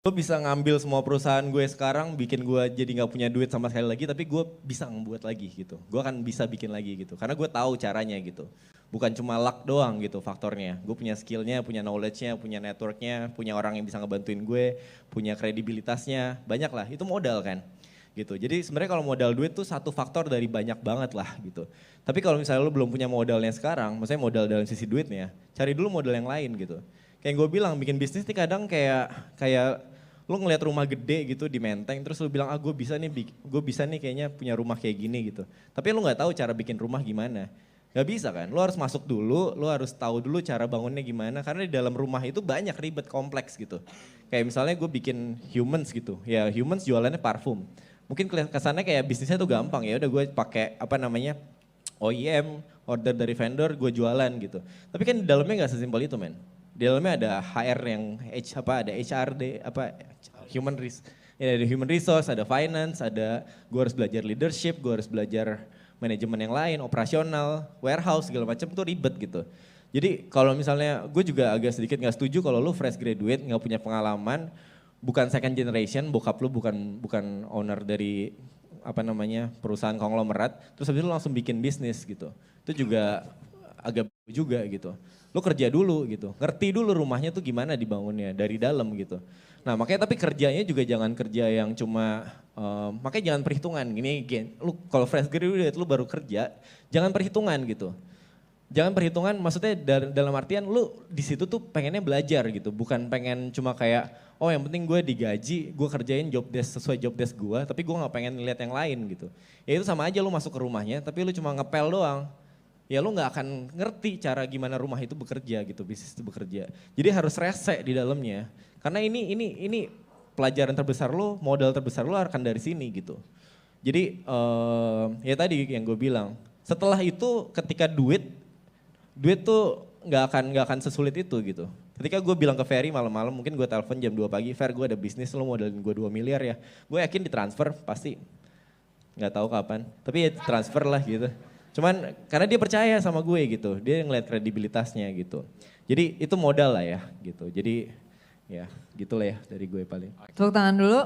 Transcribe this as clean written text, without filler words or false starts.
Gue bisa ngambil semua perusahaan gue sekarang, bikin gue jadi gak punya duit sama sekali lagi, tapi gue bisa ngebuat lagi gitu. Gue akan bisa bikin lagi gitu, karena gue tahu caranya gitu. Bukan cuma luck doang gitu faktornya. Gue punya skillnya, punya knowledge-nya, punya network-nya, punya orang yang bisa ngebantuin gue, punya kredibilitasnya, banyak lah. Itu modal kan gitu. Jadi sebenarnya kalau modal duit tuh satu faktor dari banyak banget lah gitu. Tapi kalau misalnya lo belum punya modalnya sekarang, maksudnya modal dalam sisi duitnya, cari dulu modal yang lain gitu. Kayak gue bilang, bikin bisnis nih kadang kayak lu ngeliat rumah gede gitu di Menteng, terus lu bilang, ah gue bisa nih kayaknya punya rumah kayak gini gitu. Tapi lu nggak tahu cara bikin rumah gimana. Gak bisa kan, lu harus masuk dulu, lu harus tahu dulu cara bangunnya gimana, karena di dalam rumah itu banyak ribet kompleks gitu. Kayak misalnya gue bikin humans gitu, ya humans jualannya parfum. Mungkin kesannya kayak bisnisnya tuh gampang, ya udah gue pakai apa namanya OEM, order dari vendor, gue jualan gitu. Tapi kan di dalamnya nggak sesimpel itu men. Di dalamnya ada HR yang ada HRD, ada human resource, ada finance, ada gue harus belajar leadership, gue harus belajar manajemen yang lain, operasional, warehouse segala macam tuh ribet gitu. Jadi kalau misalnya gue juga agak sedikit nggak setuju kalau lu fresh graduate nggak punya pengalaman, bukan second generation, bokap lu bukan owner dari apa namanya perusahaan konglomerat, terus habis itu langsung bikin bisnis gitu. Itu juga agak juga gitu. Lu kerja dulu gitu, ngerti dulu rumahnya tuh gimana dibangunnya dari dalam gitu. Nah makanya tapi kerjanya juga jangan kerja yang cuma, makanya jangan perhitungan gini, lu kalau fresh graduate lu baru kerja, jangan perhitungan gitu. Jangan perhitungan maksudnya dalam artian lu di situ tuh pengennya belajar gitu, bukan pengen cuma kayak oh yang penting gue digaji, gue kerjain job desk sesuai job desk gue, tapi gue nggak pengen lihat yang lain gitu. Ya itu sama aja lu masuk ke rumahnya, tapi lu cuma ngepel doang. Ya lu nggak akan ngerti cara gimana rumah itu bekerja gitu, bisnis itu bekerja. Jadi harus rese di dalamnya. Karena ini pelajaran terbesar lu, modal terbesar lu akan dari sini gitu. Jadi ya tadi yang gue bilang, setelah itu ketika duit tuh nggak akan sesulit itu gitu. Ketika gue bilang ke Ferry malam-malam, mungkin gue telepon jam 2 pagi, Fer gue ada bisnis, lo modalin gue 2 miliar ya. Gue yakin ditransfer pasti, nggak tahu kapan, tapi ya transfer lah gitu. Cuman karena dia percaya sama gue gitu, dia ngeliat kredibilitasnya gitu. Jadi itu modal lah ya gitu, jadi ya gitulah ya dari gue paling. Tepuk tangan dulu.